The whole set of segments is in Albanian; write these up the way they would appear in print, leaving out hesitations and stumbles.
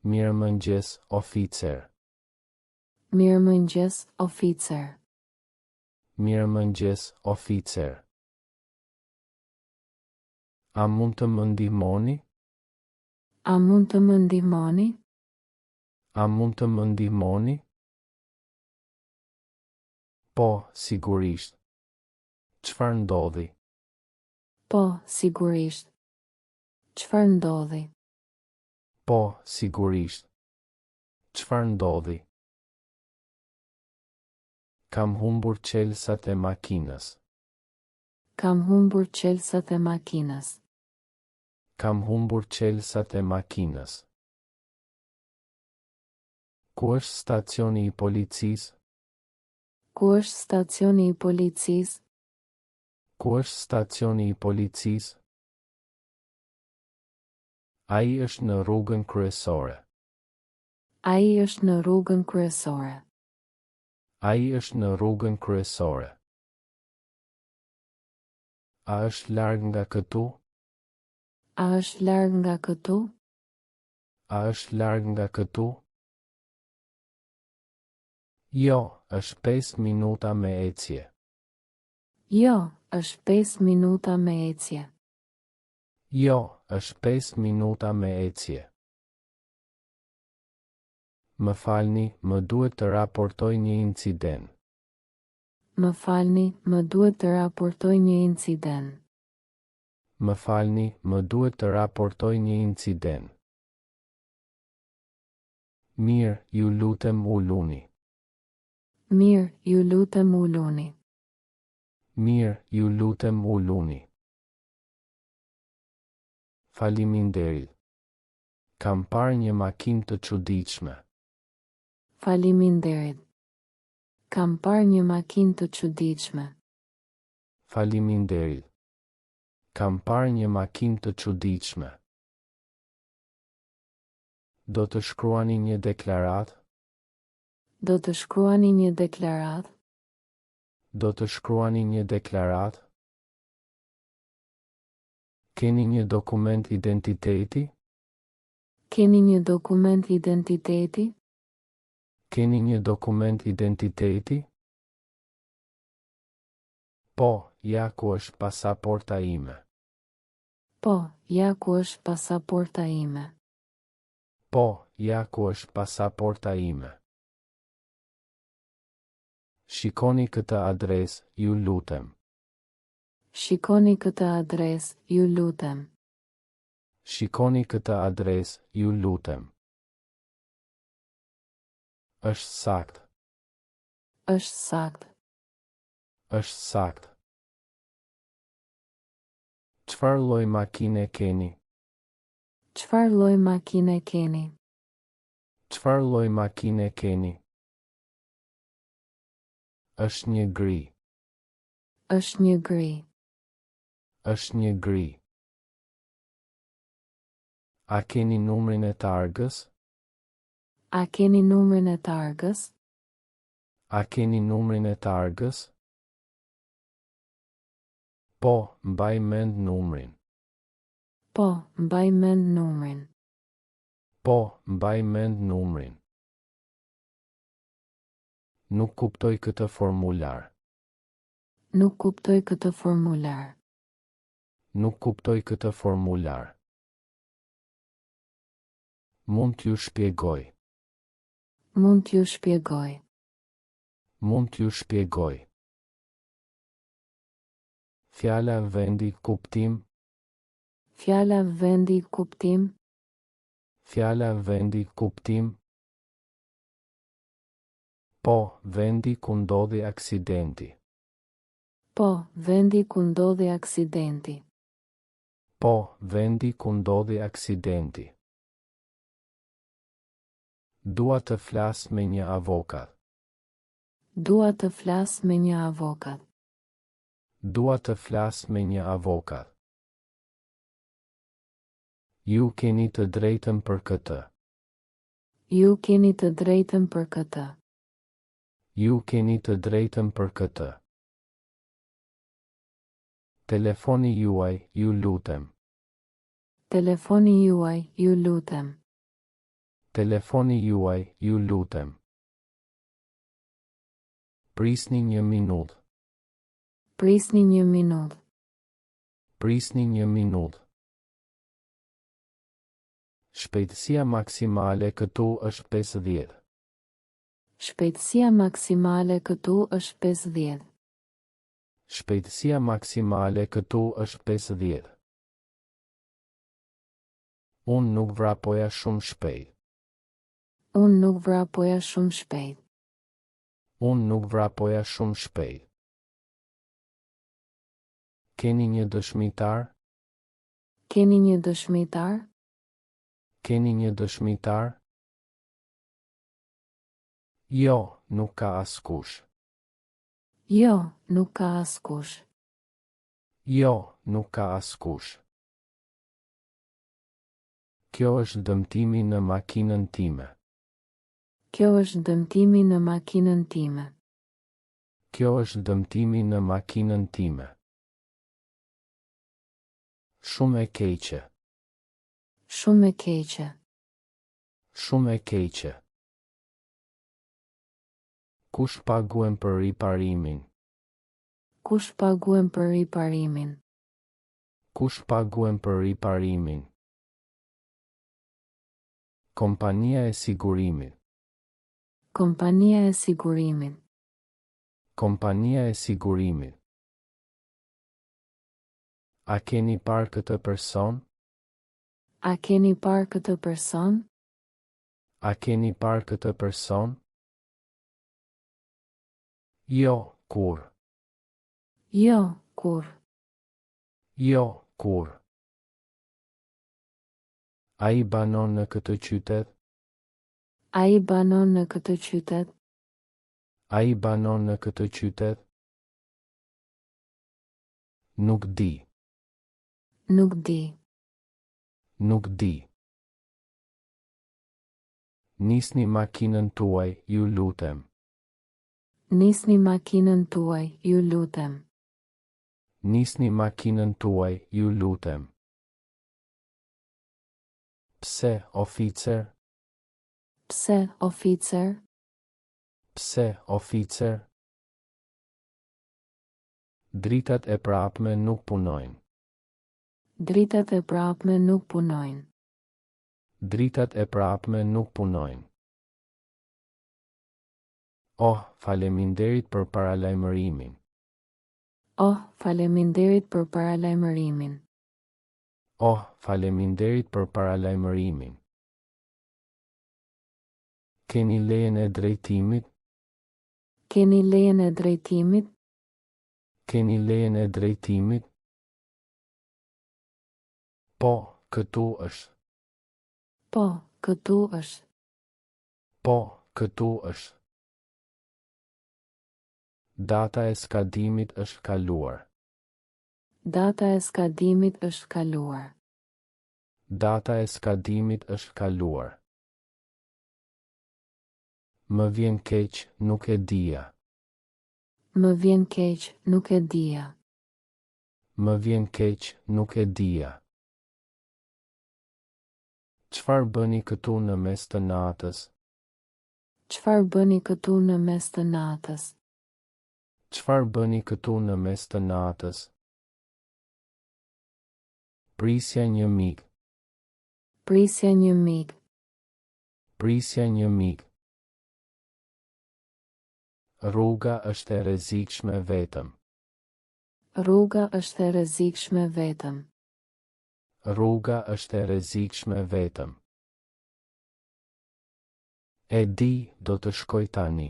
Mirëmëngjes, oficer. Mirëmëngjes, oficer. Mirëmëngjes, oficer. A mund të më ndihmoni? A mund të më ndihmoni? A mund të më ndihmoni? Po, sigurisht. Çfarë ndodhi? Po, sigurisht. Çfarë ndodhi? Po, sigurisht. Çfarë ndodhi? Kam humbur çelësat e makinës. Kam humbur çelësat e makinës. Kam humbur çelësat e makinës. Ku është stacioni i policisë? Ku është stacioni i policisë? Ku është stacioni i policisë? Ai është në rrugën kryesore. Ai është në rrugën kryesore. Ai është në rrugën kryesore. A është larg nga këtu? A është larg nga këtu? A është larg nga këtu? Jo, është 5 minuta me ecje. Jo, është 5 minuta me ecje. Jo, është 5 minuta me ecje. Më falni, më duhet të raportoj një incident. Më falni, më duhet të raportoj një incident. Më falni, më duhet të raportoj një incident. Mirë, ju lutem uluni. Mirë, ju lutem uluni. Mirë, ju lutem uluni. Faleminderit. Kam parë një makinë të çuditshme. Faleminderit. Kam parë një makinë të çuditshme. Faleminderit. Kam parë një makinë të çuditshme. Do të shkruani një deklaratë? Do të shkruani një deklaratë? Do të shkruani një deklaratë? Keni një dokument identiteti? Keni një dokument identiteti? Keni një dokument identiteti? Po, ja ku është pasaporta ime. Po, ja ku është pasaporta ime. Po, ja ku është pasaporta ime. Shikoni këtë adresë, ju lutem. Shikoni këtë adresë, ju lutem. Shikoni këtë adresë, ju lutem. Është sakt. Është sakt. Është sakt. Çfarë lloj makine keni? Çfarë lloj makine keni? Çfarë lloj makine keni? Është një gri. Është një gri. Është një gri. A keni numrin e targës? A keni numrin e targës? A keni numrin e targës? Po, mbaj mend numrin. Po, mbaj mend numrin. Po, mbaj mend numrin. Nuk kuptoj këtë formular. Nuk kuptoj këtë formular. Nuk kuptoj këtë formular. Mund t'ju shpjegoj. Mund t'ju shpjegoj. Mund t'ju shpjegoj. Fjala vendi kuptim. Fjala vendi kuptim. Fjala vendi kuptim. Po, vendi ku ndodhi aksidenti. Po, vendi ku ndodhi aksidenti. Po, vendi ku ndodhi aksidenti. Dua të flas me një avokat. Dua të flas me një avokat. Dua të flas me një avokat. Ju keni të drejtën për këtë. Ju keni të drejtën për këtë. Ju keni të drejtën për këtë. Telefoni juaj, ju lutem. Telefoni juaj, ju lutem. Telefoni juaj, ju lutem. Prisni 1 minutë. Prisni 1 minutë. Prisni 1 minutë. Shpejtësia maksimale këtu është 50. Shpejtësia maksimale këtu është 50. Shpejtësia maksimale këtu është 50. Unë nuk vrapoja shumë shpejt. Unë nuk vrapoja shumë shpejt. Unë nuk vrapoja shumë shpejt. Keni një dëshmitar? Keni një dëshmitar? Keni një dëshmitar? Jo, nuk ka askush. Jo, nuk ka askush. Jo, nuk ka askush. Kjo është dëmtimi në makinën time. Kjo është dëmtimi në makinën time. Kjo është dëmtimi në makinën time. Shumë e keqe. Shumë e keqe. Shumë e keqe. Kush paguën për riparimin? Kush paguën për riparimin? Kush paguën për riparimin? Kompania e sigurimit. Kompania e sigurimit. Kompania e sigurimit. A keni parë këtë person? A keni parë këtë person? A keni parë këtë person? Jo, kur. Jo, kur. Jo, kur. A i banon në këtë qytet? A i banon në këtë qytet? A i banon në këtë qytet? Nuk di. Nuk di. Nuk di. Nisni makinën tuaj, ju lutem. Nisni makinën tuaj, ju lutem. Nisni makinën tuaj, ju lutem. Pse, oficer? Pse, oficer? Pse, oficer? Dritat e prapme nuk punojnë. Dritat e prapme nuk punojnë. Dritat e prapme nuk punojnë. Oh, faleminderit për paralajmërimin. Oh, faleminderit për paralajmërimin. Oh, faleminderit për paralajmërimin. Keni lejen e drejtimit? Keni lejen e drejtimit? Keni lejen e drejtimit? Po, këtu është. Po, këtu është. Po, këtu është. Data e skadimit është kaluar. Data e skadimit është kaluar. Data e skadimit është kaluar. Më vjen keq, nuk e dija. Më vjen keq, nuk e dija. Më vjen keq, nuk e dija. Çfarë bëni këtu në mes të natës? Çfarë bëni këtu në mes të natës? Çfarë bëni këtu në mes të natës? Prisja një mik. Prisja një mik. Prisja një mik. Rruga është e rrezikshme vetëm. Rruga është e rrezikshme vetëm. Rruga është e rrezikshme vetëm. E di, do të shkoj tani.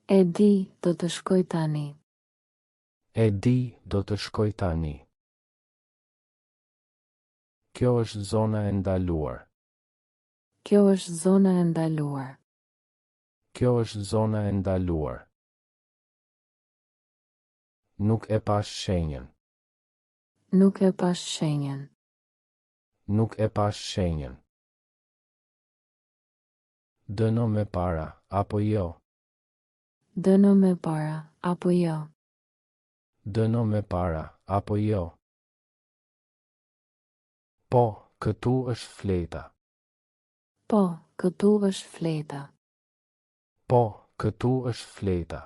E di, do të shkoj tani. E di, do të shkoj tani. Kjo është zona e ndaluar. Kjo është zona e ndaluar. Kjo është zona e ndaluar. Nuk e pash shenjën. Nuk e pash shenjën. Nuk e pash shenjën. Dëno me para, apo jo? Dëno me para, apo jo? Dëno me para, apo jo? Po, këtu është fleta. Po, këtu është fleta. Po, këtu është fleta.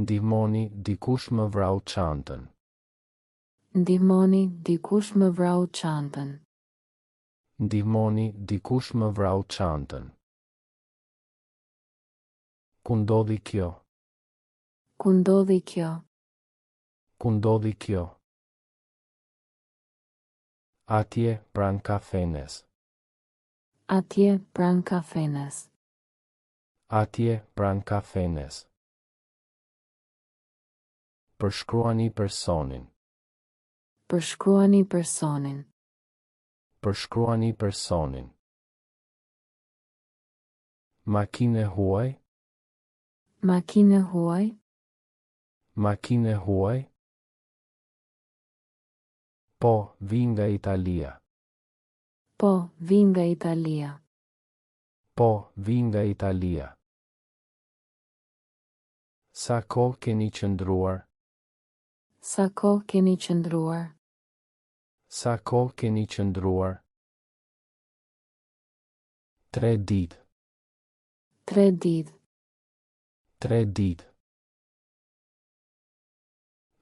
Ndihmoni, dikush më vrau çantën. Ndihmoni, dikush më vrau çantën. Ndihmoni, dikush më vrau çantën. Ku ndodhi kjo? Ku ndodhi kjo? Ku ndodhi kjo? Atje, pranë kafenes. Atje, pranë kafenes. Atje, pranë kafenes. Përshkruani personin. Përshkruani personin. Përshkruani personin. Makinë huaj? Makinë huaj? Makinë huaj? Po, vi nga Italia. Po, vi nga Italia. Po, vi nga Italia. Sa kohë keni qëndruar? Sa kohë keni qëndruar? Sa kohë keni qëndruar? 3 ditë. 3 ditë. 3 ditë.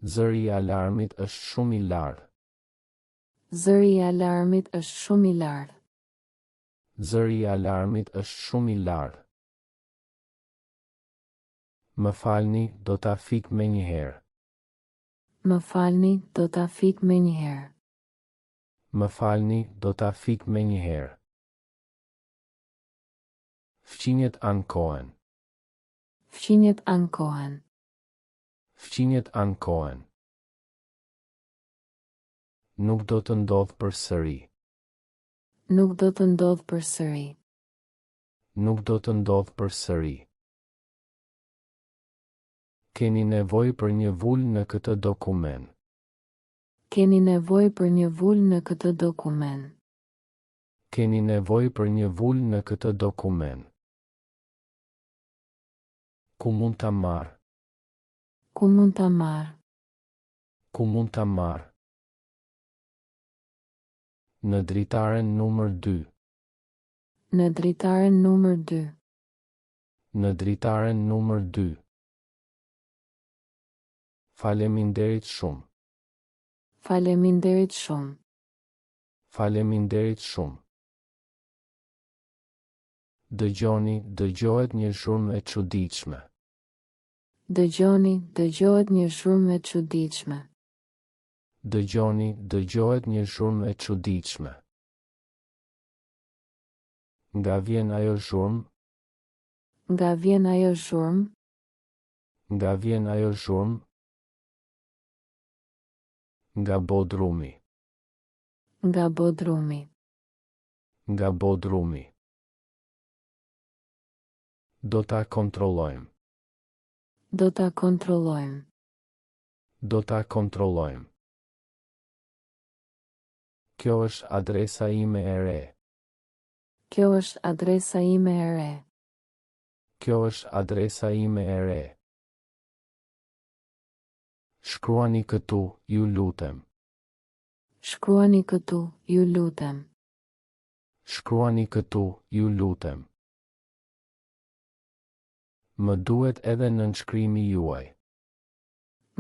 Zëri i alarmit është shumë i lartë. Zëri i alarmit është shumë i lartë. Zëri i alarmit është shumë i lartë. Më falni, do ta fik me njëherë. Më falni, do ta fik me njëherë. Më falni, do ta fik me njëherë. Fqinjet ankohen. Fqinjet ankohen. Fqinjet ankohen. Nuk do të ndodh përsëri. Nuk do të ndodh përsëri. Nuk do të ndodh përsëri. Keni nevojë për një vull në këtë dokument. Keni nevojë për një vull në këtë dokument. Keni nevojë për një vull në këtë dokument. Ku mund ta marr? Ku mund ta marr? Ku mund ta marr? Në dritaren numër 2. Në dritaren numër 2. Në dritaren numër 2. Faleminderit shumë. Faleminderit shumë. Faleminderit shumë. Dëgjoni, dëgjohet një zhurmë e çuditshme. Dëgjoni, dëgjohet një zhurmë e çuditshme. Dëgjoni, dëgjohet një zhurmë e çuditshme. Nga vjen ajo zhurmë? Nga vjen ajo zhurmë? Nga vjen ajo zhurmë? Nga Bodrumi. Nga Bodrumi. Nga Bodrumi. Do ta kontrollojmë. Do ta kontrollojmë. Do ta kontrollojmë. Kjo është adresa ime e re. Kjo është adresa ime e re. Kjo është adresa ime e re. Shkruani këtu, ju lutem. Shkruani këtu, ju lutem. Shkruani këtu, ju lutem. Më duhet edhe nënshkrimi juaj.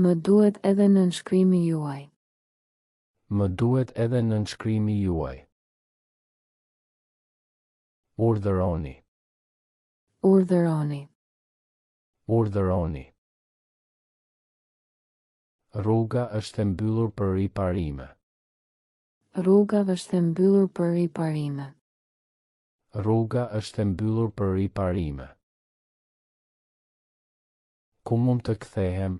Më duhet edhe nënshkrimi juaj. Më duhet edhe nënshkrimi juaj. Urdhëroni. Urdhëroni. Urdhëroni. Rruga është e mbyllur për riparime. Rruga është e mbyllur për riparime. Rruga është e mbyllur për riparime. Ku mund të kthehem?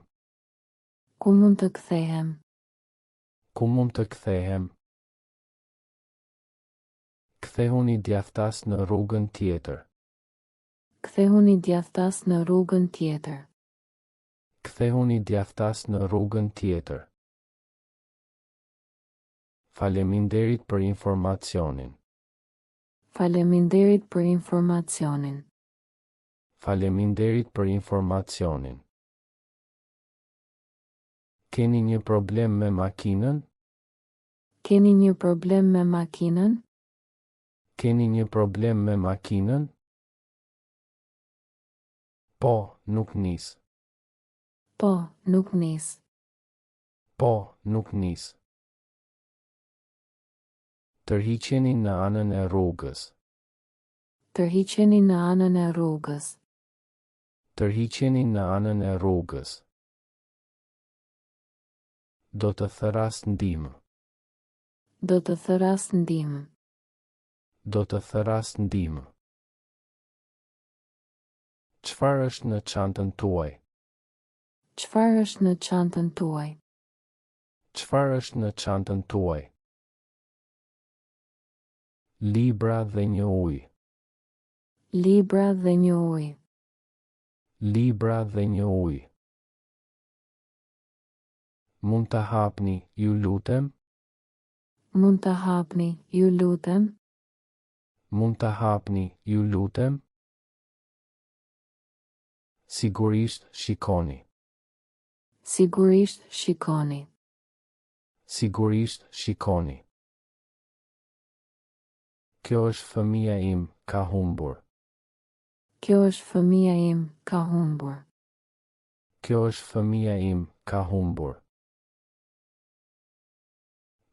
Ku mund të kthehem? Ku mund të kthehem? Kthehuni djathtas në rrugën tjetër. Kthehuni djathtas në rrugën tjetër. Kthehuni djathtas në rrugën tjetër. Faleminderit për informacionin. Faleminderit për informacionin. Faleminderit për informacionin. Keni një problem me makinën? Keni një problem me makinën? Keni një problem me makinën? Po, nuk nis. Po, nuk nis. Po, nuk nis. Tërhiqeni në anën e rrugës. Tërhiqeni në anën e rrugës. Tërhiqeni në anën e rrugës. Do të thëras ndihmë. Do të thëras ndihmë. Do të thëras ndihmë. Çfarë është në çantën tuaj? Çfarë është në çantën tuaj? Çfarë është në çantën tuaj? Libra dhe një ujë. Libra dhe një ujë. Libra dhe një ujë. Mund të hapni, ju lutem? Mund të hapni, ju lutem? Mund të hapni, ju lutem? Sigurisht shikoni. Sigurisht shikoni. Sigurisht shikoni. Kjo është fëmia im, ka humbur. Kjo është fëmia im, ka humbur. Kjo është fëmia im, ka humbur.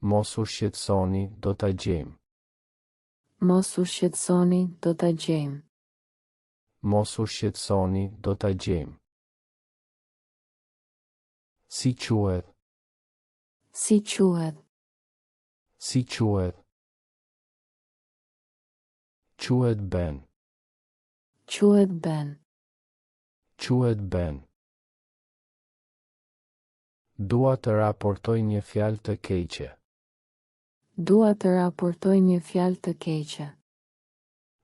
Mos u shqetësoni, do ta gjejmë. Mos u shqetësoni, do ta gjejmë. Mos u shqetësoni, do ta gjejmë. Si quhet? Si quhet? Si quhet? Quhet Ben. Quhet Ben. Quhet Ben. Dua të raportoj një fjalë të keqe. Dua të raportoj një fjalë të keqe.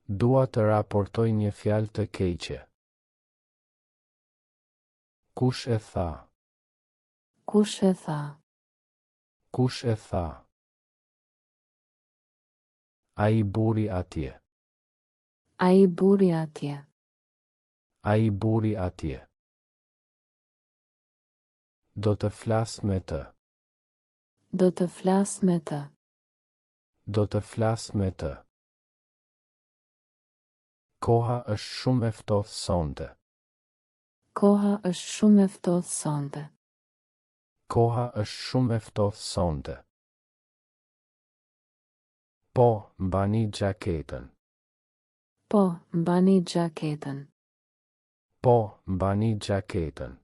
Dua të raportoj një fjalë të keqe. Kush e tha? Kush e tha? Kush e tha? Ai buri atje. Ai buri atje. Ai buri atje. Do të flas me të. Do të flas me të. Do të flas me të. Koha është shumë e ftohtë sonte. Koha është shumë e ftohtë sonte. Koha është shumë e ftohtë sonte. Po, mbani xhaketën. Po, mbani xhaketën. Po, mbani xhaketën.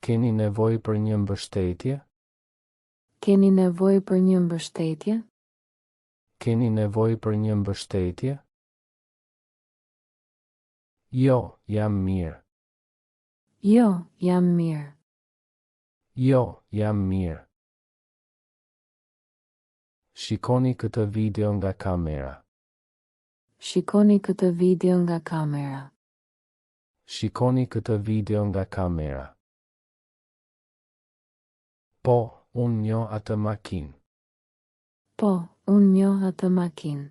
Keni nevojë për një mbështetje? Keni nevojë për një mbështetje? Keni nevojë për një mbështetje? Jo, jam mirë. Jo, jam mirë. Jo, jam mirë. Shikoni këtë video nga kamera. Shikoni këtë video nga kamera. Shikoni këtë video nga kamera. Po, unë njoh atë makinë. Po, unë njoh atë makinë.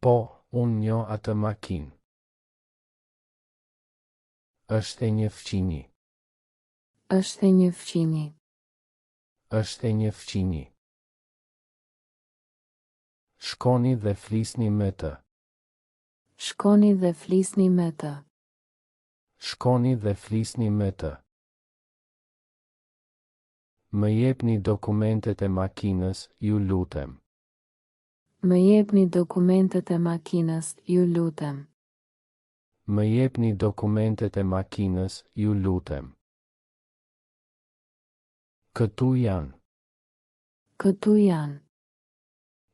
Po, unë njoh atë makinë. Është e një fqinji. Është e një fqinji. Është e një fqinji. Shkoni dhe flisni me të. Shkoni dhe flisni me të. Shkoni dhe flisni me të. Më jepni dokumentet e makinës, ju lutem. Më jepni dokumentet e makinës, ju lutem. Më jepni dokumentet e makinës, ju lutem. Këtu janë. Këtu janë.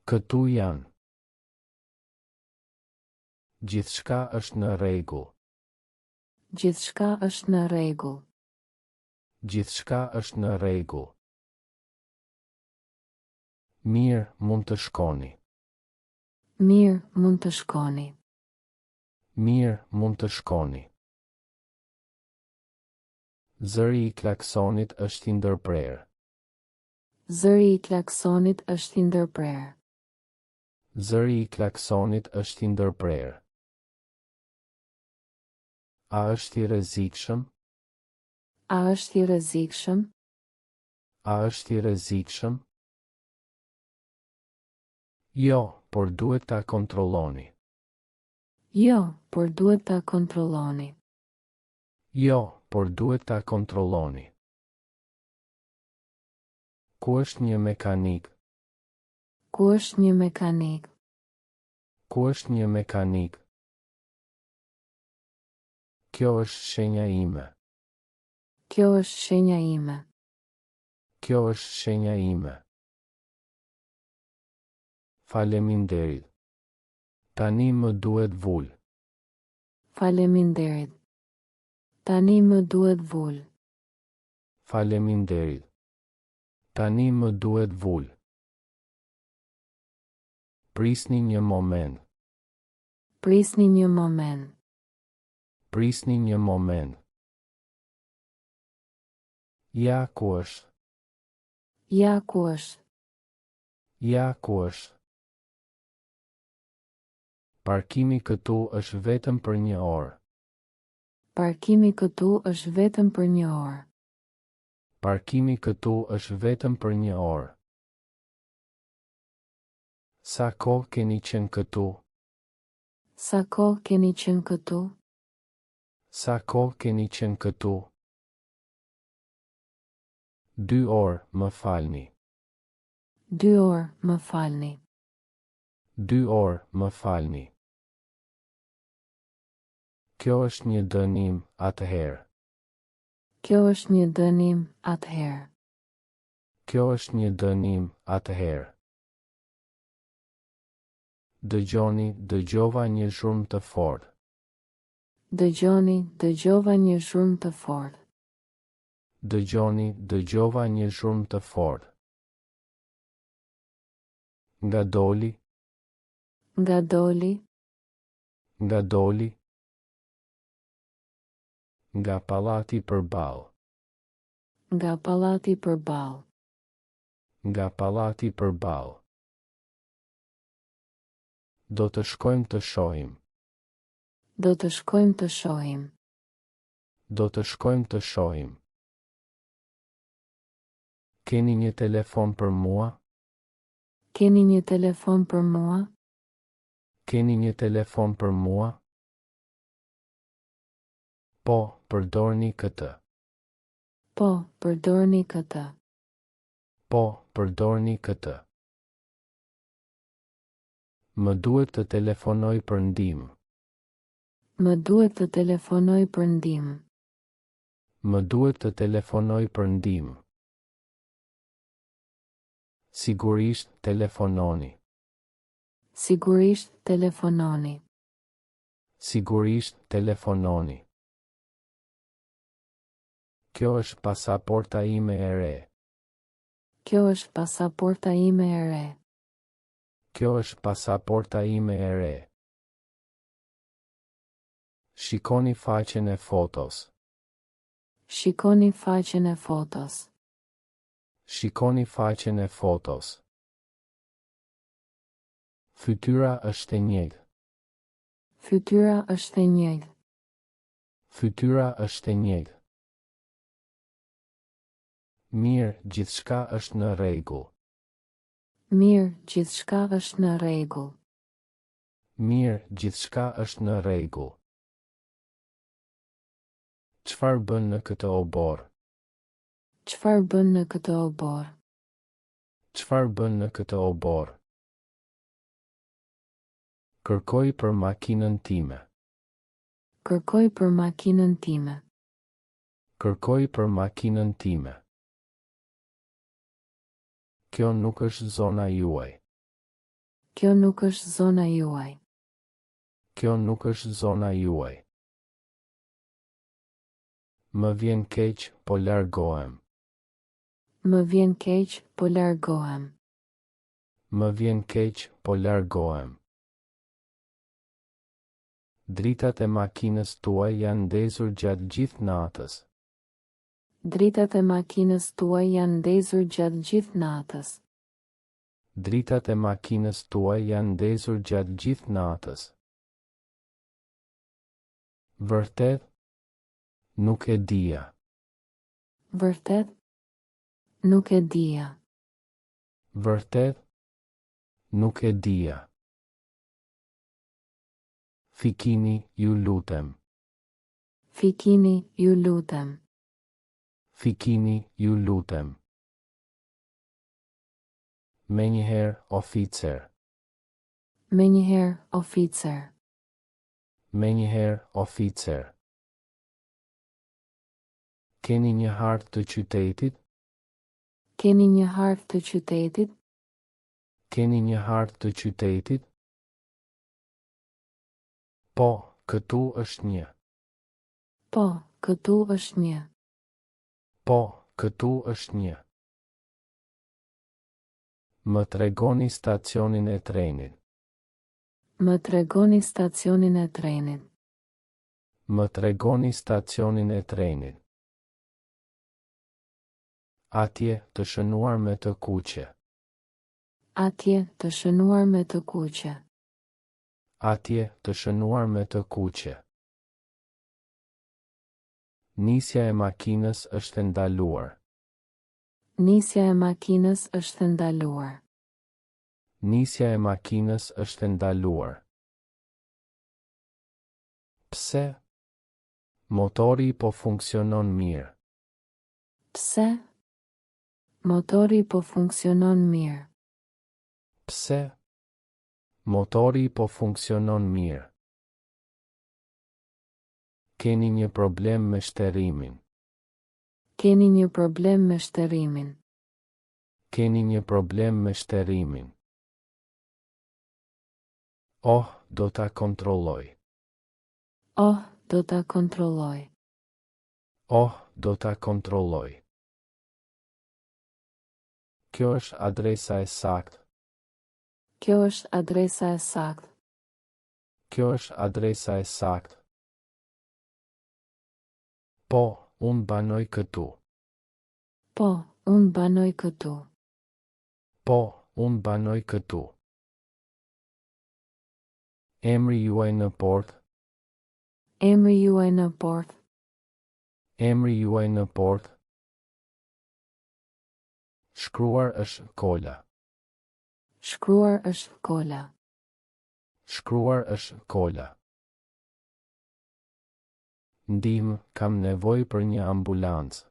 Këtu janë. Gjithçka është në rregull. Gjithçka është në rregull. Gjithçka është në rregull. Mirë, mund të shkoni. Mirë, mund të shkoni. Mirë, mund të shkoni. Zëri i klaksonit është i ndërprerë. Zëri i klaksonit është i ndërprerë. Zëri i klaksonit është i ndërprerë. A është i rrezikshëm? A është i rrezikshëm? A është i rrezikshëm? Jo, por duhet ta kontrolloni. Jo, por duhet ta kontrolloni. Jo, por duhet ta kontrolloni. Ku është një mekanik? Ku është një mekanik? Ku është një mekanik? Kjo është shenja ime. Kjo është shenja ime. Kjo është shenja ime. Faleminderit. Tani më duhet vul. Faleminderit. Tani më duhet vul. Faleminderit. Tani më duhet vul. Prisni një moment. Prisni një moment. Prisni një moment. Ja ku është. Ja ku është. Ja ku është. Parkimi këtu është vetëm për një orë. Parkimi këtu është vetëm për një orë. Parkimi këtu është vetëm për një orë. Sa kohë keni qenë këtu? Sa kohë keni qenë këtu? Sa kohë keni qenë këtu? 2 orë, më falni. 2 orë, më falni. 2 orë, më falni. Kjo është një dënim, atëherë. Kjo është një dënim, atëherë. Kjo është një dënim, atëherë. Dëgjova një zhurmë të fortë. Dëgjova një zhurmë të fortë. Dëgjova një zhurmë të fortë. Nga doli. Nga doli. Nga doli. Nga pallati përballë. Nga pallati përballë. Nga pallati përballë. Do të shkojmë të shohim. Do të shkojmë të shohim. Do të shkojmë të shohim. Keni një telefon për mua? Keni një telefon për mua? Keni një telefon për mua? Po, përdorni këtë. Po, përdorni këtë. Po, përdorni këtë. Më duhet të telefonoj për ndihmë. Më duhet të telefonoj për ndihmë. Më duhet të telefonoj për ndihmë. Sigurisht telefononi. Sigurisht telefononi. Sigurisht telefononi. Kjo është pasaporta ime e re. Kjo është pasaporta ime e re. Kjo është pasaporta ime e re. Shikoni faqen e fotos. Shikoni faqen e fotos. Shikoni faqen e fotos. Fytyra është e njëjtë. Fytyra është e njëjtë. Fytyra është e njëjtë. Mirë, gjithçka është në rregull. Mirë, gjithçka është në rregull. Mirë, gjithçka është në rregull. Çfarë bën në këtë obor? Çfarë bën në këtë obor? Çfarë bën në këtë obor? Kërkoj për makinën time. Kërkoj për makinën time. Kërkoj për makinën time. Kjo nuk është zona juaj. Kjo nuk është zona juaj. Kjo nuk është zona juaj. Më vjen keq, po largohem. Më vjen keq, po largohem. Më vjen keq, po largohem. Dritat e makinës tuaj janë ndezur gjatë gjithë natës. Dritat e makinës tuaj janë ndezur gjatë gjithë natës. Dritat e makinës tuaj janë ndezur gjatë gjithë natës. Vërtet? Nuk e dija. Vërtet? Nuk e dija. Vërtet? Nuk e dija. Fikini, ju lutem. Fikini, ju lutem. Fikini, ju lutem. Menjëherë, oficer. Menjëherë, oficer. Menjëherë, oficer. Keni një hartë të qytetit? Keni një hartë të qytetit? Keni një hartë të qytetit? Po, këtu është një. Po, këtu është një. Po, këtu është një. Më tregoni stacionin e trenit. Më tregoni stacionin e trenit. Më tregoni stacionin e trenit. Atje të shënuar me të kuqe. Atje të shënuar me të kuqe. Atje të shënuar me të kuqe. Nisja e makinës është ndaluar. Nisja e makinës është ndaluar. Nisja e makinës është ndaluar. Pse? Motori po funksionon mirë. Pse? Motori po funksionon mirë. Pse? Motori po funksionon mirë. Keni një problem me shterimin. Keni një problem me shterimin. Keni një problem me shterimin. Oh, do ta kontrolloj. Oh, do ta kontrolloj. Oh, do ta kontrolloj. Kjo është adresa e saktë. Kjo është adresa e saktë. Kjo është adresa e saktë. Po, unë banoj këtu. Po, unë banoj këtu. Po, unë banoj këtu. Emri juaj në port. Emri juaj në port. Emri juaj në port. Shkruar është Kola. Shkruar është Kola. Shkruar është Kola. Ndihmë, kam nevojë për një ambulancë.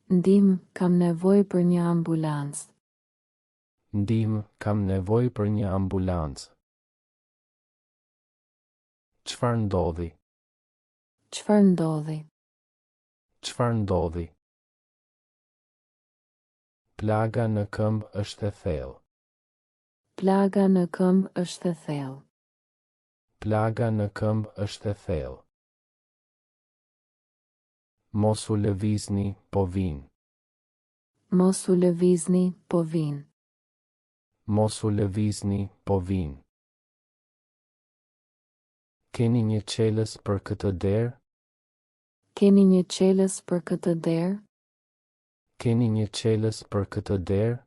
Ndihmë, kam nevojë për një ambulancë. Ndihmë, kam nevojë për një ambulancë. Çfarë ndodhi? Çfarë ndodhi? Çfarë ndodhi? Plaga në këmbë është e thellë. Plaga në këmbë është e thellë. Plaga në këmbë është e thellë. Mos u lëvizni, po vinë. Mos u lëvizni, po vinë. Mos u lëvizni, po vinë. Keni një çelës për këtë derë? Keni një çelës për këtë derë? Keni një çelës për këtë derë?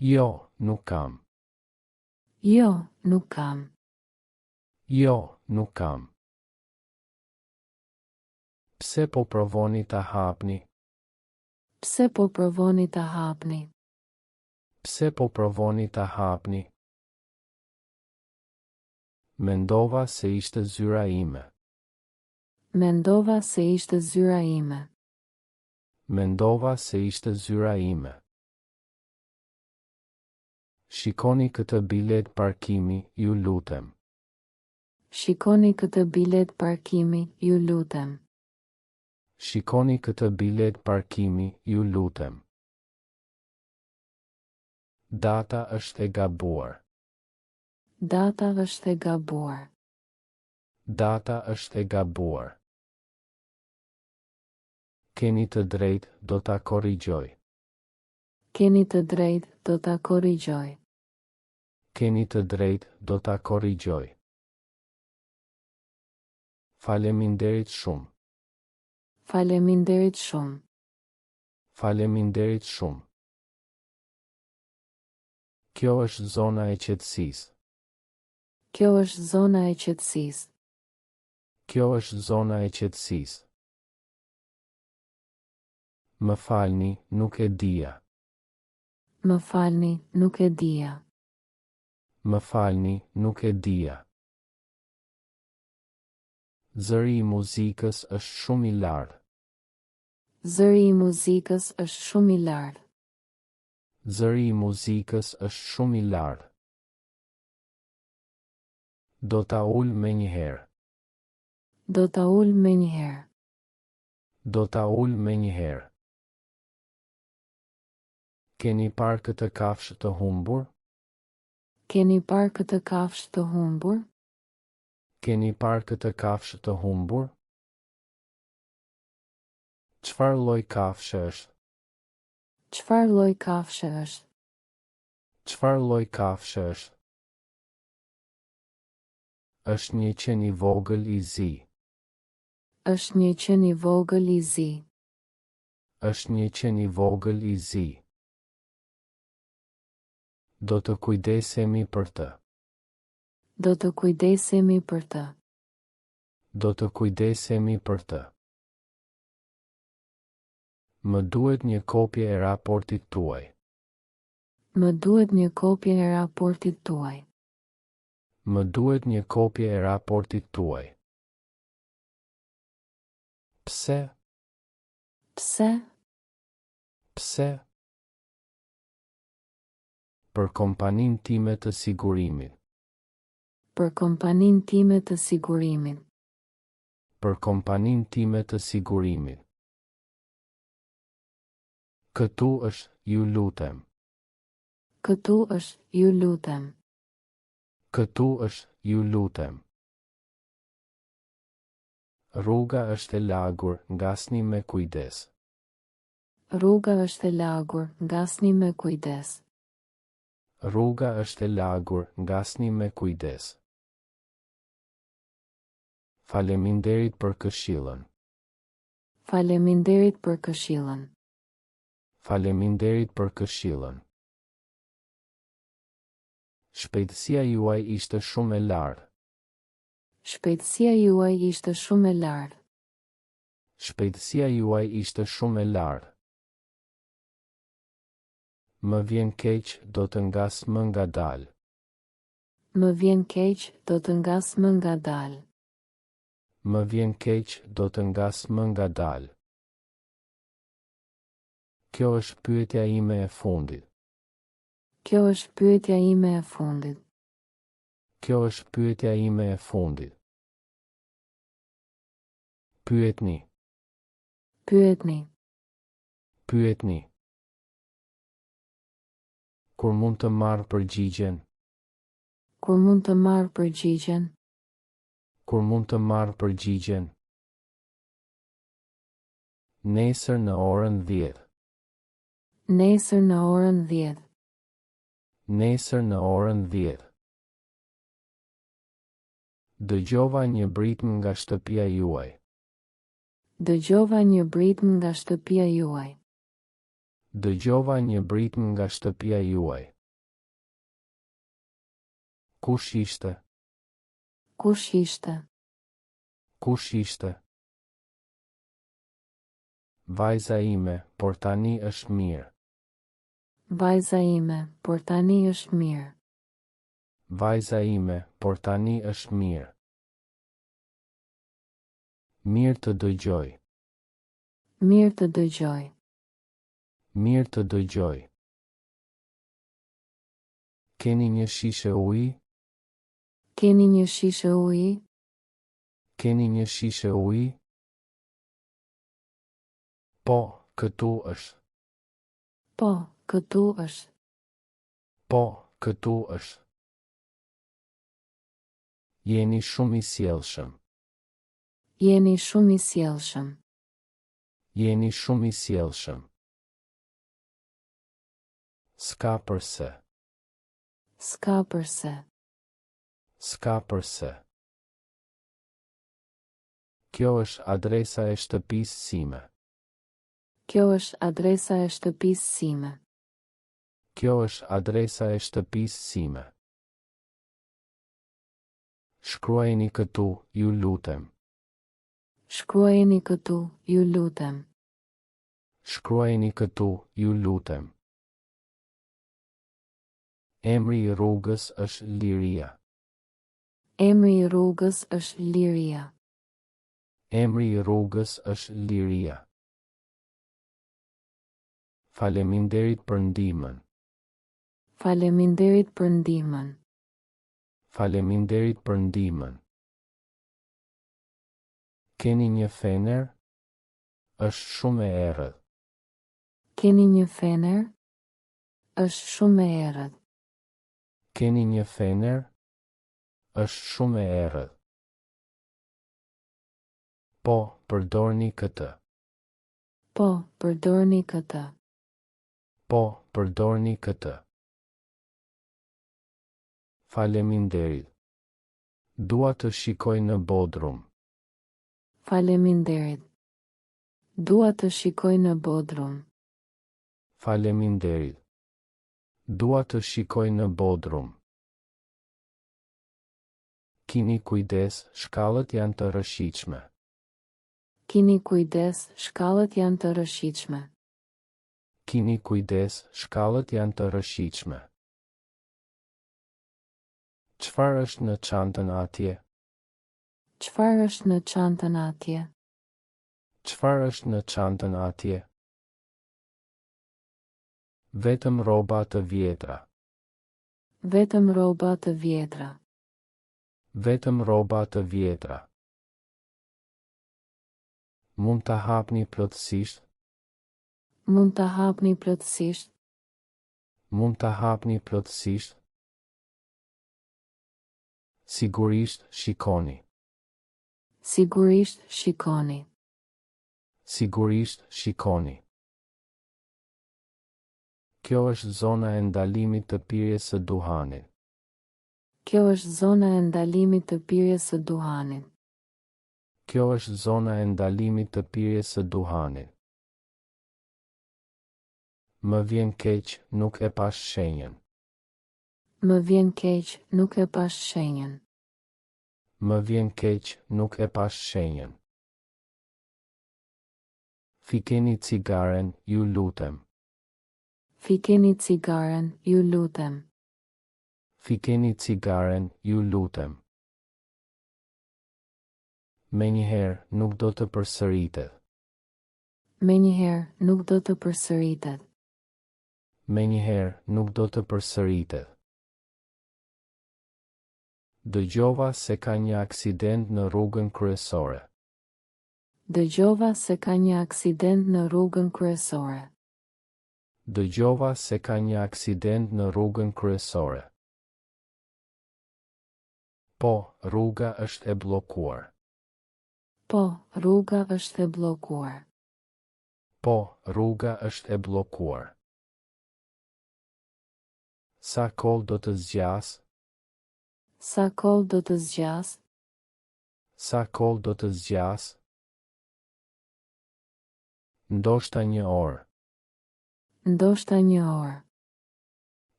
Jo, nuk kam. Jo, nuk kam. Jo, nuk kam. Pse po provoni ta hapni? Pse po provoni ta hapni? Pse po provoni ta hapni? Mendova se ishte zyra ime. Mendova se ishte zyra ime. Mendova se ishte zyra ime. Shikoni këtë bilet parkimi, ju lutem. Shikoni këtë bilet parkimi, ju lutem. Shikoni këtë bilet parkimi, ju lutem. Data është e gabuar. Data është e gabuar. Data është e gabuar. Keni të drejtë, do ta korrigjoj. Keni të drejtë, do ta korrigjoj. Keni të drejtë, do ta korrigjoj. Faleminderit shumë. Faleminderit shumë. Faleminderit shumë. Kjo është zona e qetësisë. Kjo është zona e qetësisë. Kjo është zona e qetësisë. Më falni, nuk e dija. Më falni, nuk e dija. Më falni, nuk e dija. Zëri i muzikës është shumë i lartë. Zëri i muzikës është shumë i lartë. Zëri i muzikës është shumë i lartë. Do ta ul me një herë. Do ta ul me një herë. Do ta ul me një herë. Keni parë këtë kafshë të humbur? Keni parë këtë kafshë të humbur? Keni parë këtë kafshë të humbur? Çfarë lloj kafshë është? Çfarë lloj kafshë është? Çfarë lloj kafshë është? Është një qen i vogël i zi. Është një qen i vogël i zi. Është një qen i vogël i zi. Do të kujdesemi për të. Do të kujdesemi për të. Do të kujdesemi për të. Më duhet një kopje e raportit tuaj. Më duhet një kopje e raportit tuaj. Më duhet një kopje e raportit tuaj. Pse? Pse? Pse? Për kompaninë time të sigurimit. Për kompaninë time të sigurimit. Për kompaninë time të sigurimit. Këtu është, ju lutem. Këtu është, ju lutem. Këtu është, ju lutem. Rruga është e lagur, ngasni me kujdes. Rruga është e lagur, ngasni me kujdes. Rruga është e lagur, ngasni me kujdes. Faleminderit për këshillën. Faleminderit për këshillën. Faleminderit për këshillën. Shpejtësia juaj ishte shumë e lartë. Shpejtësia juaj ishte shumë e lartë. Shpejtësia juaj ishte shumë e lartë. Më vjen keq, do të ngas më ngadalë. Më vjen keq, do të ngas më ngadalë. Më vjen keq, do të ngas më ngadalë. Kjo është pyetja ime e fundit. Kjo është pyetja ime e fundit. Kjo është pyetja ime e fundit. Pyetni. Pyetni. Pyetni. Kur mund të marr përgjigjen? Kur mund të marr përgjigjen? Kur mund të marr përgjigjen? Nesër në orën 10. Nesër në orën 10. Nesër në orën 10. Dëgjova një britm nga shtëpia juaj. Dëgjova një britm nga shtëpia juaj. Dëgjova një britm nga shtëpia juaj. Kush ishte? Kush ishte? Kush ishte? Vajza ime, por tani është mirë. Vajza ime, por tani është mirë. Vajza ime, por tani është mirë. Mirë të dëgjoj. Mirë të dëgjoj. Mirë të dëgjoj. Keni një shishe uji? Keni një shishe uji? Keni një shishe uji? Po, këtu është. Po, këtu është. Po, këtu është. Jeni shumë i sjellshëm. Jeni shumë i sjellshëm. Jeni shumë i sjellshëm. S'ka përse. S'ka përse. S'ka përse. Kjo është adresa e shtëpisë sime. Kjo është adresa e shtëpisë sime. Kjo është adresa e shtëpisë sime. Shkruajeni këtu, ju lutem. Shkruajeni këtu, ju lutem. Shkruajeni këtu, ju lutem. Emri I rrugës është liria. Emri I rrugës është liria. Emri I rrugës është liria. Faleminderit për ndihmën. Faleminderit për ndihmën. Faleminderit për ndihmën. Keni një fener? Është shumë e errët. Keni një fener? Është shumë e errët. Keni një fener? Është shumë e errët. Po, përdorni këtë. Po, përdorni këtë. Po, përdorni këtë. Faleminderit. Dua të shikoj në Bodrum. Faleminderit. Dua të shikoj në Bodrum. Faleminderit. Dua të shikoj në Bodrum. Kini kujdes, shkallët janë të rrëshitshme. Kini kujdes, shkallët janë të rrëshitshme. Kini kujdes, shkallët janë të rrëshitshme. Çfarë është në çantën atje? Çfarë është në çantën atje? Çfarë është në çantën atje? Vetëm rroba të vjetra. Vetëm rroba të vjetra. Vetëm rroba të vjetra. Mund ta hapni plotësisht? Mund ta hapni plotësisht? Mund ta hapni plotësisht? Sigurisht shikoni. Sigurisht shikoni. Sigurisht shikoni. Kjo është zona e ndalimit të pirjes së duhanit. Kjo është zona e ndalimit të pirjes së duhanit. Kjo është zona e ndalimit të pirjes së duhanit. Më vjen keq, nuk e pash shenjën. Më vjen keq, nuk e pash shenjën. Më vjen keq, nuk e pash shenjën. Fikeni cigaren, ju lutem. Fikeni cigaren, ju lutem. Fikeni cigaren, ju lutem. Menjëherë nuk do të përsëritet. Menjëherë nuk do të përsëritet. Menjëherë nuk do të përsëritet. Dëgjova se ka një aksident në rrugën kryesore. Dëgjova se ka një aksident në rrugën kryesore. Dëgjova se ka një aksident në rrugën kryesore. Po, rruga është e bllokuar. Po, rruga është e bllokuar. Po, rruga është e bllokuar. Sa kohë do të zgjas? Sa kohë do të zgjas? Sa kohë do të zgjas? Ndoshta një orë. Ndoshta një orë.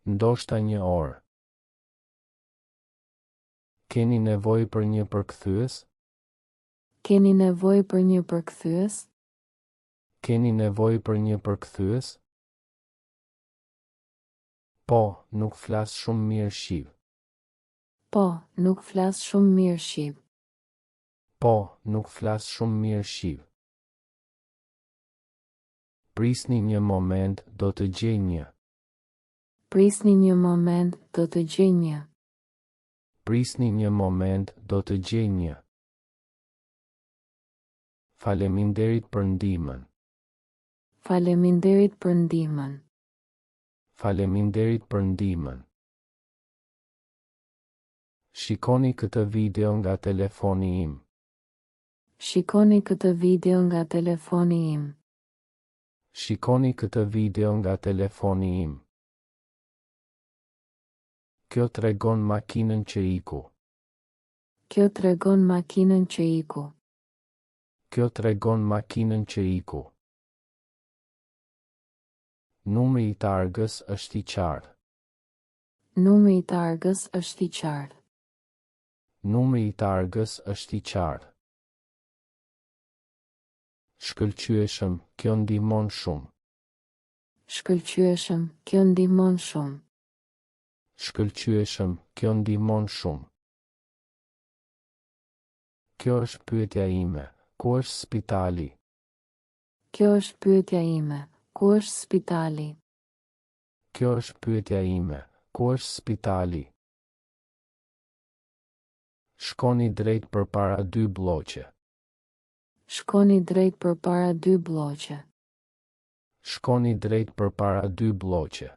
Ndoshta një orë. Keni nevojë për një përkthyes? Keni nevojë për një përkthyes? Keni nevojë për një përkthyes? Po, nuk flas shumë mirë shqiv. Po, nuk flas shumë mirë shqiv. Po, nuk flas shumë mirë shqiv. Prisni një moment, do të gjej një. Prisni një moment, do të gjej një. Prisni një moment, do të gjej një. Faleminderit për ndihmën. Faleminderit për ndihmën. Faleminderit për ndihmën. Shikoni këtë video nga telefoni im. Shikoni këtë video nga telefoni im. Shikoni këtë video nga telefoni im. Kjo tregon makinën që iku. Kjo tregon makinën që iku. Kjo tregon makinën që iku. Numri I targës është I qartë. Numri I targës është I qartë. Numri I targës është I qartë. Shkëlqyeshëm, kjo ndihmon shumë. Shkëlqyeshëm, kjo ndihmon shumë. Shkëlqyeshëm, kjo ndihmon shumë. Kjo është pyetja ime, ku është spitali? Kjo është pyetja ime, ku është spitali? Kjo është pyetja ime, ku është spitali? Shkoni drejt përpara 2 blloqe. Shkoni drejt përpara 2 blloqe. Shkoni drejt përpara 2 blloqe.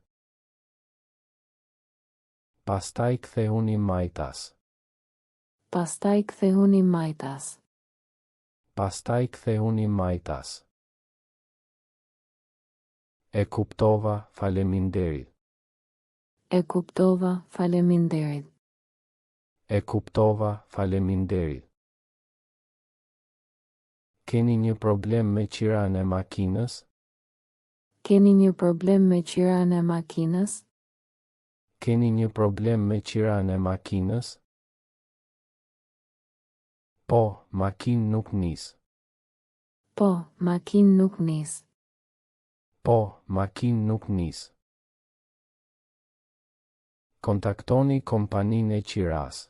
Pastaj kthehuni majtas. Pastaj kthehuni majtas. Pastaj kthehuni majtas. E kuptova, faleminderit. E kuptova, faleminderit. E kuptova, faleminderit. Keni një problem me qiran e makinës? Keni një problem me qiran e makinës? Keni një problem me qiran e makinës? Po, makinë nuk nis. Po, makinë nuk nis. Po, makinë nuk nis. Kontaktoni kompaninë e qiras.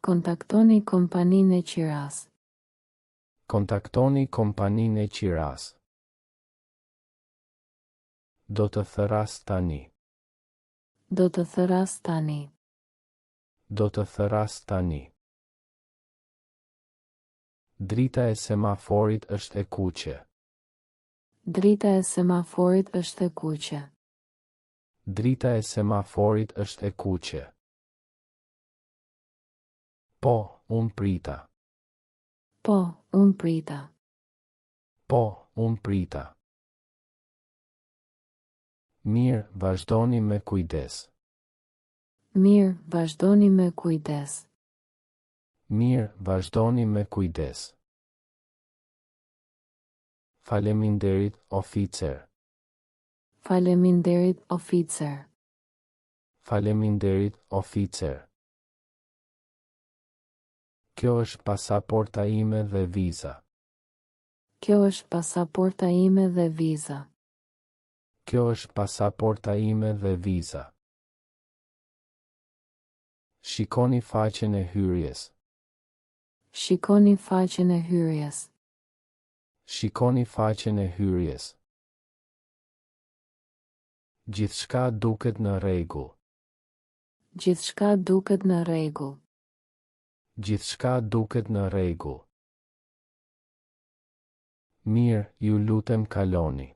Kontaktoni kompaninë e qiras. Kontaktoni kompaninë e qiras. Do të thëras tani. Do të thëras tani. Do të thëras tani. Drita e semaforit është e kuqe. Drita e semaforit është e kuqe. Drita e semaforit është e kuqe. Po, unë prita. Po, unë prita. Po, unë prita. Mirë, vazhdoni me kujdes. Mirë, vazhdoni me kujdes. Mirë, vazhdoni me kujdes. Faleminderit, oficer. Faleminderit, oficer. Faleminderit, oficer. Kjo është pasaporta ime dhe viza. Kjo është pasaporta ime dhe viza. Kjo është pasaporta ime dhe viza. Shikoni faqen e hyrjes. Shikoni faqen e hyrjes. Shikoni faqen e hyrjes. Gjithçka duket në rregull. Gjithçka duket në rregull. Gjithçka duket në rregull. Mirë, ju lutem kaloni.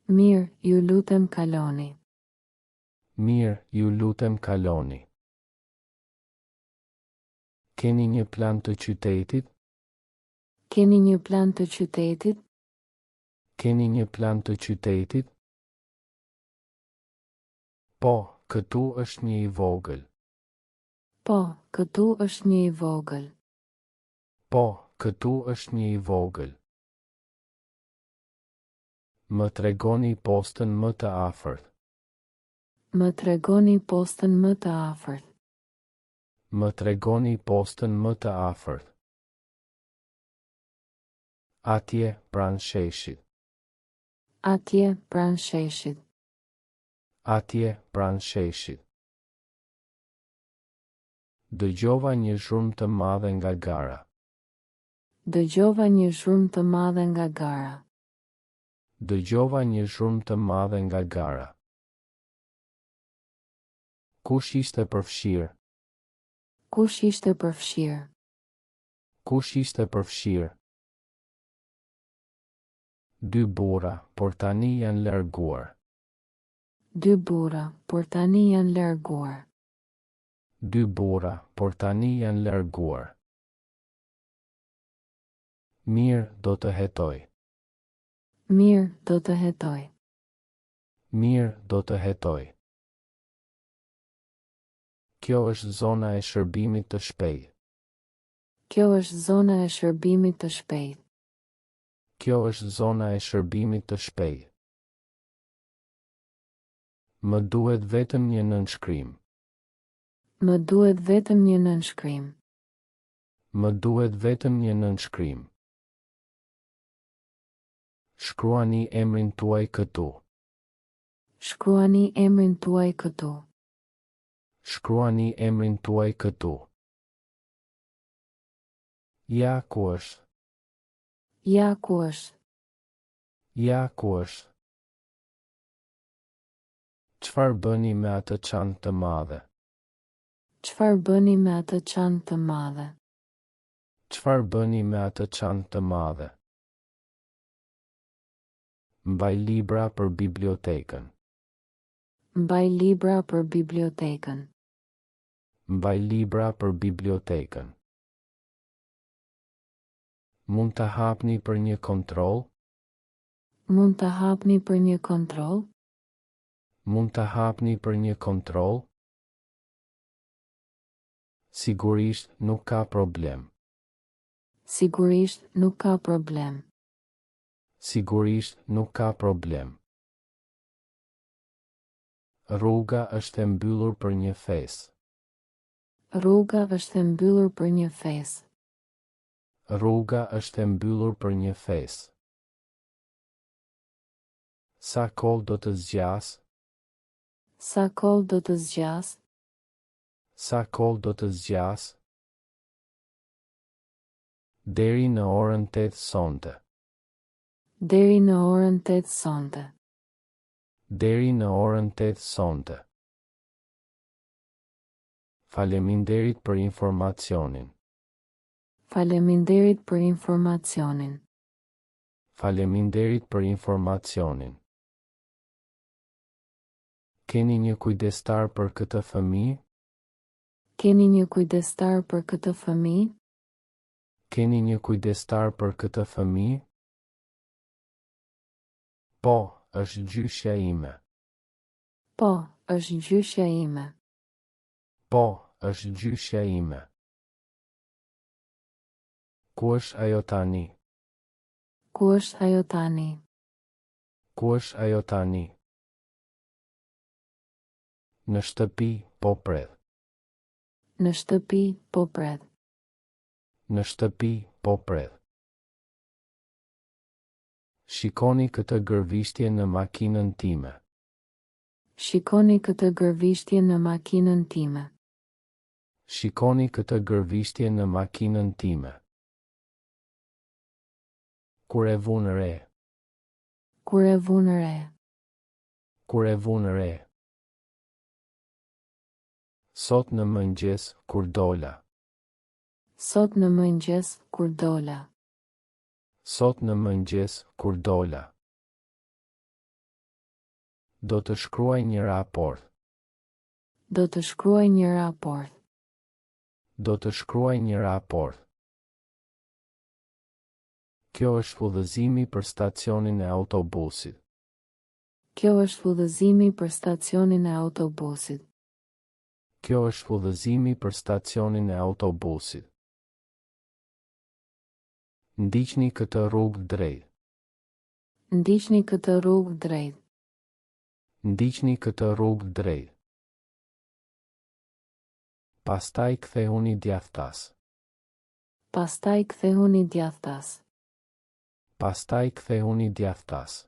Mirë, ju lutem kaloni. Mirë, ju lutem kaloni. Keni një plan të qytetit? Keni një plan të qytetit? Keni një plan të qytetit? Po, këtu është një i vogël. Po, këtu është një i vogël. Po, këtu është një i vogël. Më tregoni postën më të afërt. Më tregoni postën më të afërt. Më tregoni postën më të afërt. Atje, pranë sheshit. Atje, pranë sheshit. Atje, pranë sheshit. Dëgjova një zhurmë të madhe nga gara. Dëgjova një zhurmë të madhe nga gara. Dëgjova një zhurmë të madhe nga gara. Kush ishte përfshirë? Kush ishte përfshirë? Kush ishte përfshirë? 2 burra, por tani janë larguar. 2 burra, por tani janë larguar. 2 burra, por tani janë larguar. Mirë, do të hetoj. Mirë, do të hetoj. Mirë, do të hetoj. Kjo është zona e shërbimit të shpejtë. Kjo është zona e shërbimit të shpejtë. Kjo është zona e shërbimit të shpejtë. Më duhet vetëm një nënshkrim. Më duhet vetëm një nënshkrim. Më duhet vetëm një nënshkrim. Shkruani emrin tuaj këtu. Shkruani emrin tuaj këtu. Shkruani emrin tuaj këtu. Ja ku është? Ja ku është? Ja ku është? Çfarë bëni me atë çantë të madhe? Çfarë bëni me atë çantë të madhe? Çfarë bëni me atë çantë të madhe? Mbaj libra për bibliotekën. Mbaj libra për bibliotekën. Mbaj libra për bibliotekën. Mund të hapni për një kontroll? Mund të hapni për një kontroll? Mund të hapni për një kontroll? Sigurisht nuk ka problem. Sigurisht nuk ka problem. Sigurisht nuk ka problem. Rruga është e mbyllur për një festë. Rruga është e mbyllur për një festë. Rruga është e mbyllur për një festë. Sa kohë do të zgjas? Sa kohë do të zgjas? Sa kohë do të zgjas? Deri në orën 8 sonte. Deri në orën 8 sonte. Deri në orën 8 sonte. Faleminderit për informacionin. Faleminderit për informacionin. Faleminderit për informacionin. Keni një kujdestar për këtë fëmijë? Keni një kujdestar për këtë fëmijë? Keni një kujdestar për këtë fëmijë? Po, është gjyshja ime. Po, është gjyshja ime. Po, është gjyshja ime. Ku është ajo tani? Ku është ajo tani? Ku është ajo tani? Në shtëpi, po pret. Në shtëpi, po pret. Në shtëpi, po pret. Shikoni këtë gërvishtje në makinën time. Shikoni këtë gërvishtje në makinën time. Shikoni këtë gërvishtje në makinën time. Kur e vu në re. Kur e vu në re. Kur e vu në re. Sot në mëngjes, kur dola. Sot në mëngjes, kur dola. Sot në mëngjes, kur dola. Do të shkruaj një raport. Do të shkruaj një raport. Do të shkruaj një raport. Kjo është udhëzimi për stacionin e autobusit. Kjo është udhëzimi për stacionin e autobusit. Kjo është udhëzimi për stacionin e autobusit. Ndiqni këtë rrugë drejt. Ndiqni këtë rrugë drejt. Ndiqni këtë rrugë drejt. Pastaj kthehuni djathtas. Pastaj kthehuni djathtas. Pastaj kthehuni djathtas.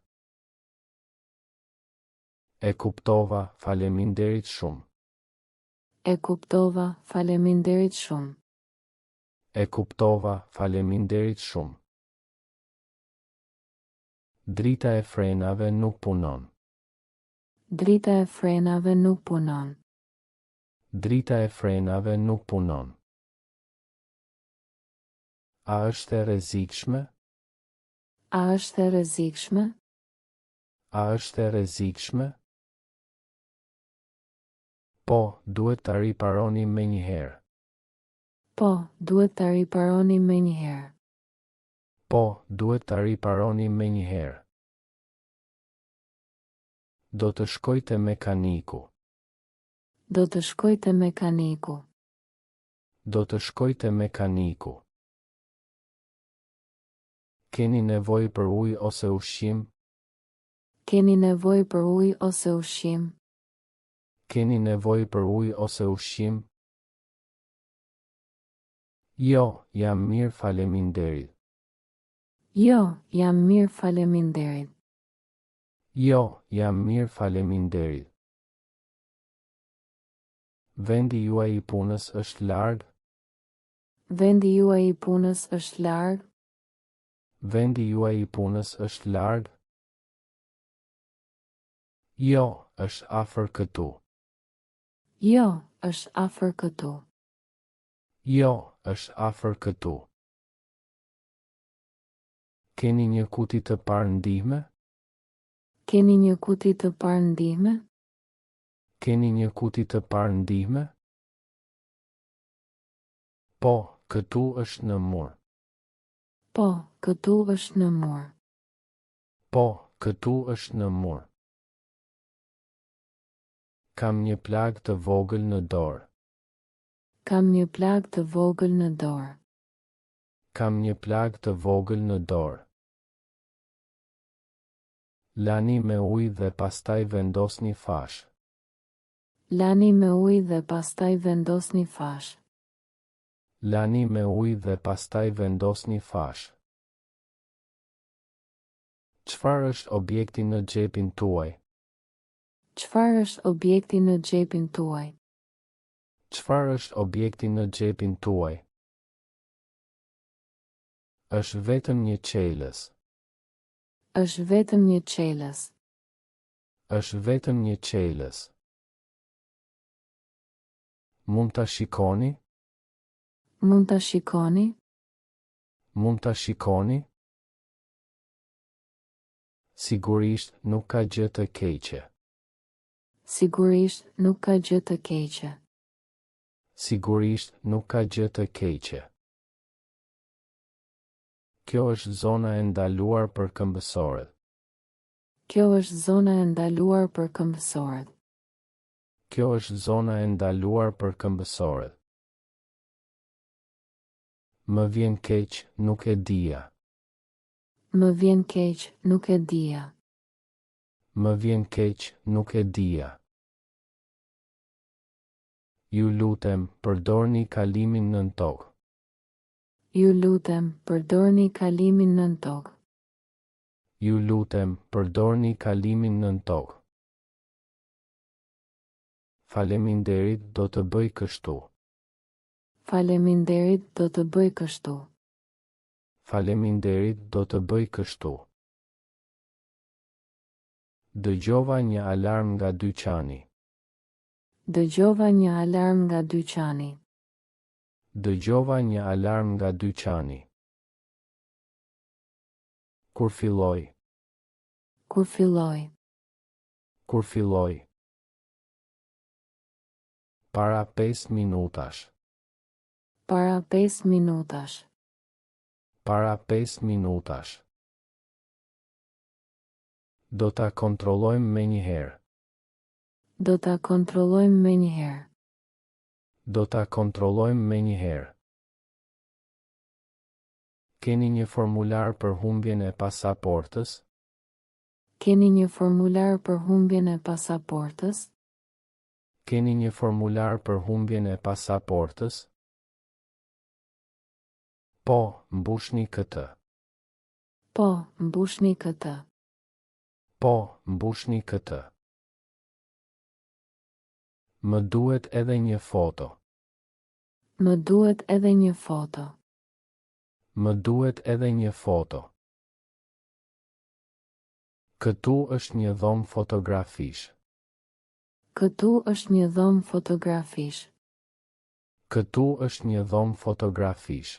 E kuptova, faleminderit shumë. E kuptova, faleminderit shumë. E kuptova, faleminderit shumë. Drita e frenave nuk punon. Drita e frenave nuk punon. Drita e frenave nuk punon. A është e rrezikshme? A është e rrezikshme? A është e rrezikshme? Po, duhet ta riparoni menjëherë. Po, duhet ta riparoni menjëherë. Po, duhet ta riparoni menjëherë. Do të shkoj te mekaniku. Do të shkoj te mekaniku. Do të shkoj te mekaniku. Keni nevojë për ujë ose ushqim? Keni nevojë për ujë ose ushqim? Keni nevojë për ujë ose ushqim? Jo, jam mirë, faleminderit. Jo, jam mirë, faleminderit. Jo, jam mirë, faleminderit. Vendi juaj I punës është larg? Vendi juaj I punës është larg? Vendi juaj I punës është larg? Jo, është afër këtu. Jo, është afër këtu. Jo, është afër këtu. Keni një kuti të parë ndihme? Keni një kuti të parë ndihme? Keni një kuti të parë ndihme? Po, këtu është në mur. Po, këtu është në mur. Po, këtu është në mur. Kam një plag të vogël në dorë. Kam një plag të vogël në dorë. Kam një plag të vogël në dorë. Lani me ujë dhe pastaj vendosni fash. Lani me ujë dhe pastaj vendosni fash. Lani me ujë dhe pastaj vendosni fash. Çfarë është objekti në xhepin tuaj? Çfarë është objekti në xhepin tuaj? Çfarë është objekti në xhepin tuaj? Është vetëm një çelës. Është vetëm një çelës. Është vetëm një çelës. Mund ta shikoni? Mund ta shikoni? Mund ta shikoni? Sigurisht nuk ka gjë të keqe. Sigurisht nuk ka gjë të keqe. Sigurisht nuk ka gjë të keqe. Kjo është zona e ndaluar për këmbësorët. Kjo është zona e ndaluar për këmbësorët. Kjo është zona e ndaluar për këmbësorët. Më vjen keq, nuk e dija. Më vjen keq, nuk e dija. Më vjen keq, nuk e dija. Ju lutem, përdorni kalimin nën tokë. Ju lutem, përdorni kalimin nën tokë. Ju lutem, përdorni kalimin nën tokë. Faleminderit, do të bëj kështu. Faleminderit, do të bëj kështu. Faleminderit, do të bëj kështu. Dëgjova një alarm nga dyqani. Dëgjova një alarm nga dyqani. Dëgjova një alarm nga dyqani. Kur filloi? Kur filloi? Kur filloi? Para 5 minutash. Para 5 minutash. Para 5 minutash. Do ta kontrollojmë me një herë. Do ta kontrollojmë me një herë. Do ta kontrollojmë me një herë. Keni një formular për humbjen e pasaportës? Keni një formular për humbjen e pasaportës? Keni një formular për humbjen e pasaportës? Po, mbushni këtë. Po, mbushni këtë. Po, mbushni këtë. Më duhet edhe një foto. Më duhet edhe një foto. Më duhet edhe një foto. Këtu është një dhomë fotografish. Këtu është një dhomë fotografish. Këtu është një dhomë fotografish.